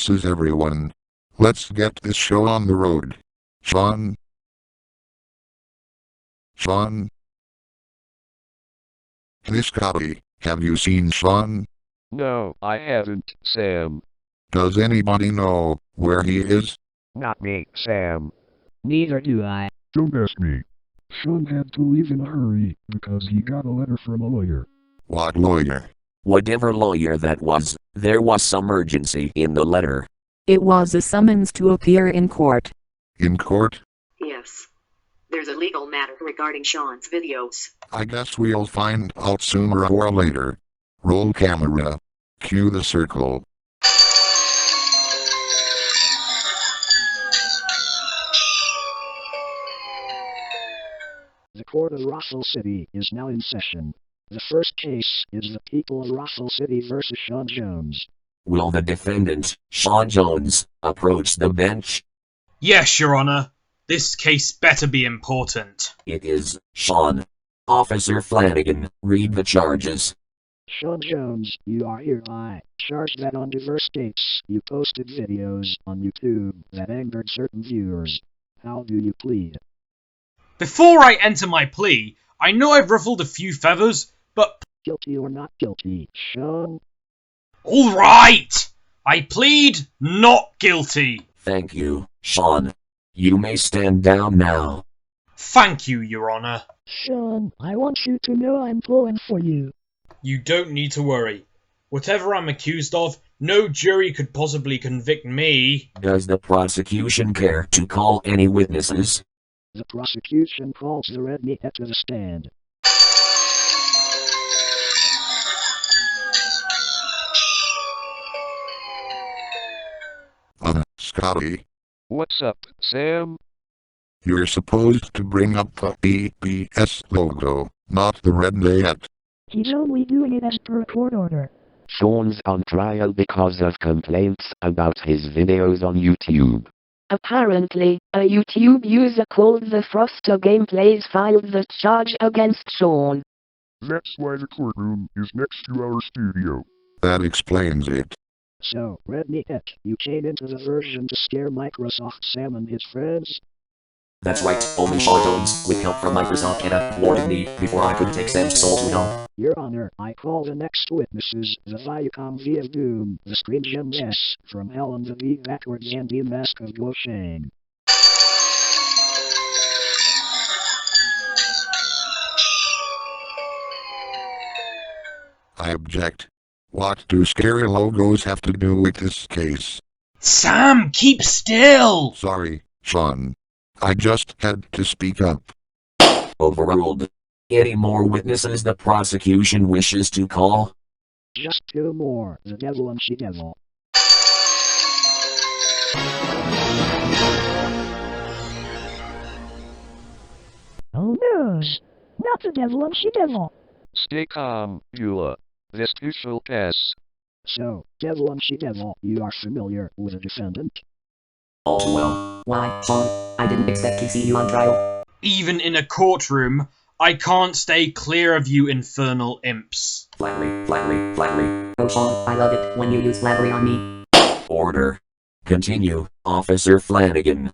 witnesses everyone. Let's get this show on the road. Sean? Sean? Hey Scotty, have you seen Sean? No, I haven't, Sam. Does anybody know where he is? Not me, Sam. Neither do I. Don't ask me. Sean had to leave in a hurry because he got a letter from a lawyer. What lawyer? Whatever lawyer that was, there was some urgency in the letter. It was a summons to appear in court. In court? Yes. There's a legal matter regarding Sean's videos. I guess we'll find out sooner or later. Roll camera. Cue the circle. The court of Russell City is now in session. The first case is the people of Russell City versus Sean Jones. Will the defendant, Sean Jones, approach the bench? Yes, Your Honor. This case better be important. It is, Sean. Officer Flanagan, read the charges. Sean Jones, you are hereby charged that on diverse dates you posted videos on YouTube that angered certain viewers. How do you plead? Before I enter my plea, I know I've ruffled a few feathers, but... Guilty or not guilty, Sean? All right! I plead not guilty. Thank you, Sean. You may stand down now. Thank you, Your Honor. Sean, I want you to know I'm pulling for you. You don't need to worry. Whatever I'm accused of, no jury could possibly convict me. Does the prosecution care to call any witnesses? The prosecution calls the red meat to the stand. Scotty, What's up, Sam? you're supposed to bring up the PBS logo, not the red layette. He's only doing it as per court order. Sean's on trial because of complaints about his videos on YouTube. Apparently, a YouTube user called the Froster Gameplays filed the charge against Sean. That's why the courtroom is next to our studio. That explains it. So, Red Meat, you came into the version to scare Microsoft Sam and his friends? That's right, only Sean Jones, with help from Microsoft Canada, warned me before I could take Sam's soul to hell. Your Honor, I call the next witnesses, the Viacom V of Doom, the Screen Gems S, from Hell and the V backwards and the Mask of Goshen. I object. What do scary logos have to do with this case? Sam, keep still! Sorry, Sean. I just had to speak up. Overruled. Any more witnesses the prosecution wishes to call? Just two more, the devil and she-devil. Oh no! Not the devil and she-devil! Stay calm, Beulah. This too shall pass. So, devil and she-devil, you are familiar with the defendant? All too well. Why, Sean, I didn't expect to see you on trial. Even in a courtroom, I can't stay clear of you infernal imps. Flattery, flattery, flattery. Oh Sean, I love it when you use flattery on me. Order. Continue, Officer Flanagan.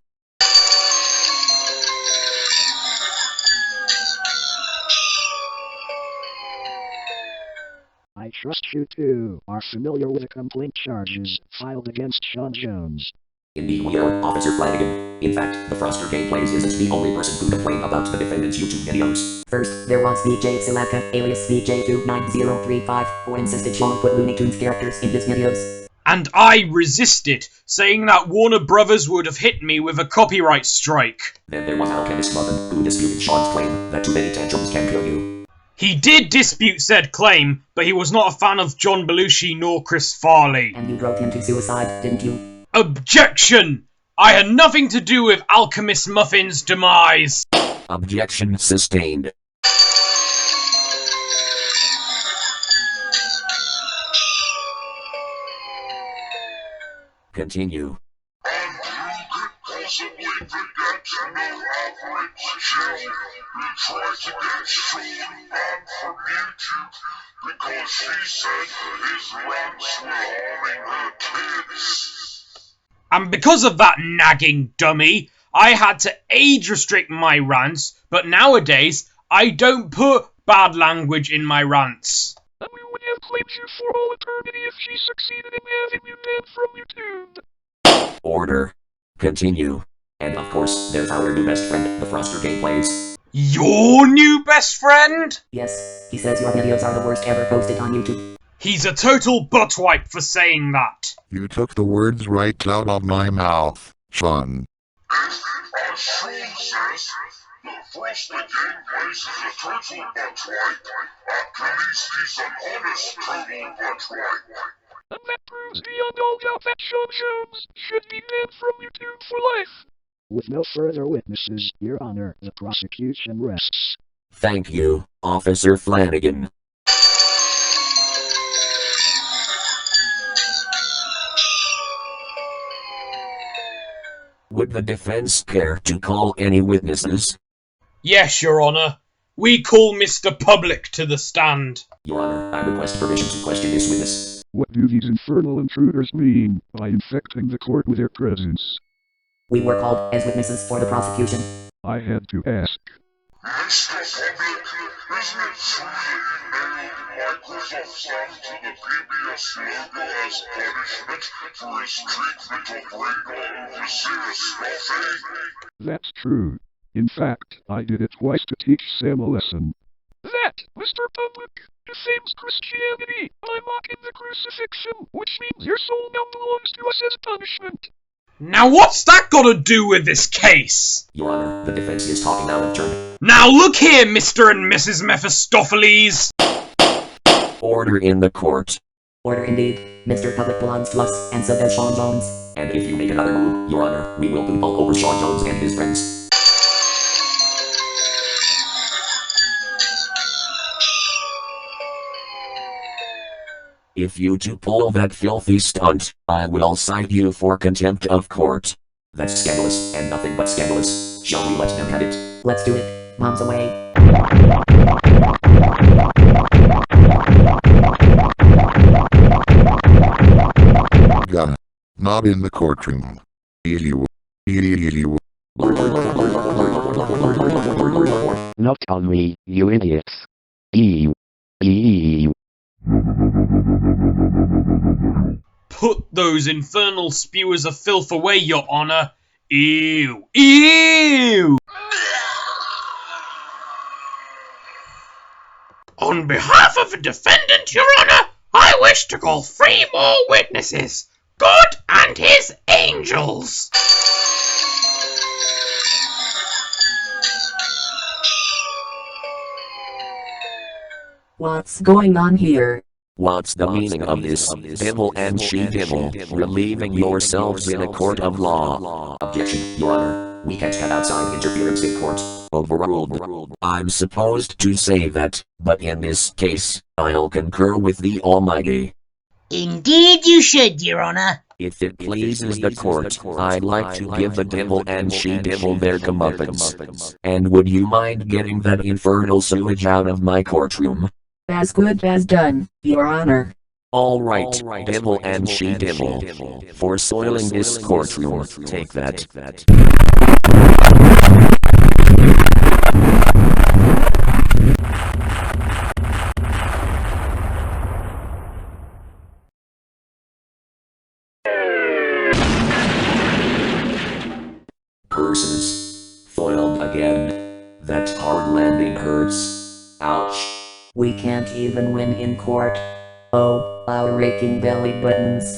I trust you two are familiar with the complaint charges filed against Sean Jones. Indeed we are, Officer Flanagan. In fact, the Froster Gameplays isn't the only person who complained about the defendant's YouTube videos. First, there was VJ Silaka, alias VJ29035, who insisted Sean put Looney Tunes characters in his videos. And I resisted, saying that Warner Brothers would have hit me with a copyright strike. Then there was Alchemist Muffin, who disputed Sean's claim that too many tantrums can kill you. He did dispute said claim, but he was not a fan of John Belushi nor Chris Farley. And you drove him to suicide, didn't you? Objection! I had nothing to do with Alchemist Muffin's demise. Objection sustained. Continue. And who could possibly forget an average Joe who tried to get Sean banned from YouTube because she said his rants were harming her kids? And because of that nagging dummy, I had to age restrict my rants, but nowadays I don't put bad language in my rants. And we would have claimed you for all eternity if she succeeded in having you banned from YouTube. Order. Continue. And of course, there's our new best friend, the Froster Gameplays. Your new best friend? Yes, he says your videos are the worst ever posted on YouTube. He's a total buttwipe for saying that. You took the words right out of my mouth, Sean. As Sean says, the Froster Gameplays is a total buttwipe. At least he's an honest total buttwipe. And that proves beyond all doubt that Sean Jones should be banned from YouTube for life. With no further witnesses, Your Honor, the prosecution rests. Thank you, Officer Flanagan. Would the defense care to call any witnesses? Yes, Your Honor. We call Mr. Public to the stand. Your Honor, I request permission to question this witness. What do these infernal intruders mean by infecting the court with their presence? We were called as witnesses for the prosecution. I had to ask. Mr. Public, isn't it true that you nailed Microsoft Sam to the PBS logo as punishment for his treatment of Rainbow overseer Stuffy? That's true. In fact, I did it twice to teach Sam a lesson. That, Mr. Public, defames Christianity by mocking the crucifixion, which means your soul now belongs to us as punishment. Now what's that got to do with this case? Your Honor, the defense is talking out of turn. Now look here, Mr. and Mrs. Mephistopheles. Order in the court. Order indeed. Mr. Public belongs to us, and so does Sean Jones. And if you make another move, Your Honor, we will poop all over Sean Jones and his friends. If you two pull that filthy stunt, I will cite you for contempt of court. That's scandalous, and nothing but scandalous. Shall we let them have it? Let's do it. Mom's away. Gonna. Not in the courtroom. Ew. Ew. Not on me, you idiots. Ew. Ew. Put those infernal spewers of filth away, Your Honor. Ew. Ew! On behalf of the defendant, Your Honor, I wish to call 3 more witnesses. God and his angels. What's going on here? What's the meaning of this, devil and she-devil, relieving yourselves in a court of law? Objection, Your Honor. We can't have outside interference in court. Overruled. I'm supposed to say that, but in this case, I'll concur with the Almighty. Indeed you should, Your Honor. If it pleases the court, I'd like to give the devil and she-devil their comeuppance. And would you mind getting that infernal sewage out of my courtroom? As good as done, Your Honor. All right, devil and she-devil. For soiling this courtroom, take that. Persons. Foiled again. That hard landing hurts. Ouch. We can't even win in court. Oh, our raking belly buttons.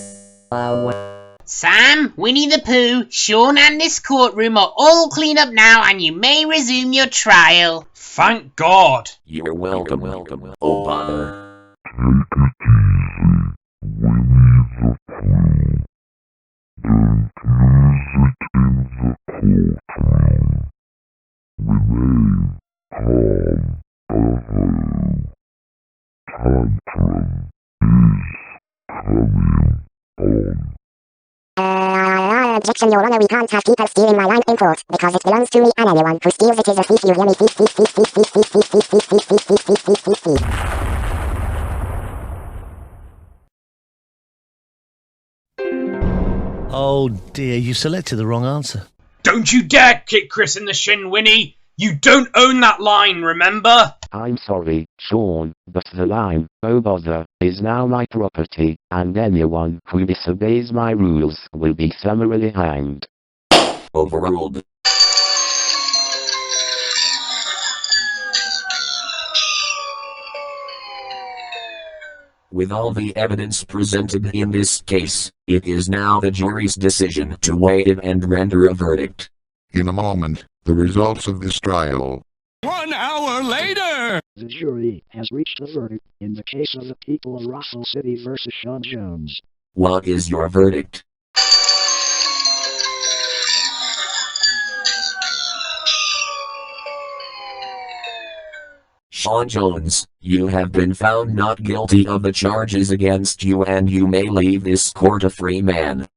What? Sam, Winnie the Pooh, Sean and this courtroom are all clean up now and you may resume your trial. Thank God. You're welcome. Oh bother. Objection, Your Honor, we can't have people stealing my line in court, because it belongs to me and anyone who steals it is a thief, you hear me, thief. Oh dear, you selected the wrong answer. Don't you dare kick Chris in the shin, Winnie! You don't own that line, remember? I'm sorry, Sean, but the line, "Oh bother," is now my property, and anyone who disobeys my rules will be summarily hanged. Overruled. With all the evidence presented in this case, it is now the jury's decision to weigh it and render a verdict. In a moment, the results of this trial. 1 hour later! The jury has reached a verdict in the case of the people of Russell City versus Sean Jones. What is your verdict? Sean Jones, you have been found not guilty of the charges against you and you may leave this court a free man.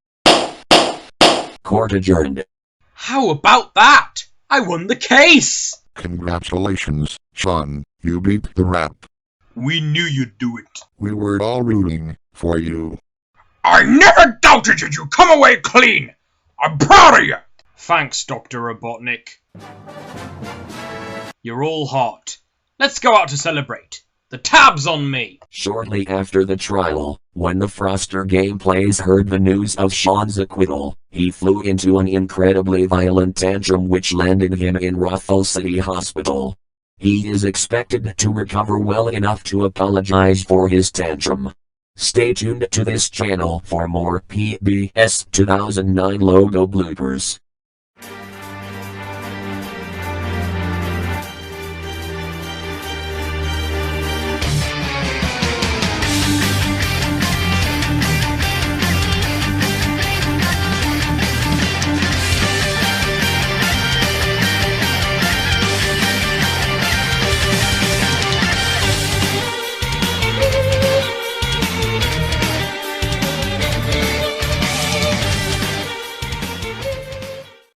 Court adjourned. How about that? I won the case! Congratulations, Sean, you beat the rap. We knew you'd do it. We were all rooting for you. I never doubted you'd come away clean! I'm proud of you! Thanks, Dr. Robotnik. You're all hot. Let's go out to celebrate. The tab's on me! Shortly after the trial, when the Froster gameplays heard the news of Sean's acquittal, he flew into an incredibly violent tantrum which landed him in Russell City Hospital. He is expected to recover well enough to apologize for his tantrum. Stay tuned to this channel for more PBS 2009 logo bloopers.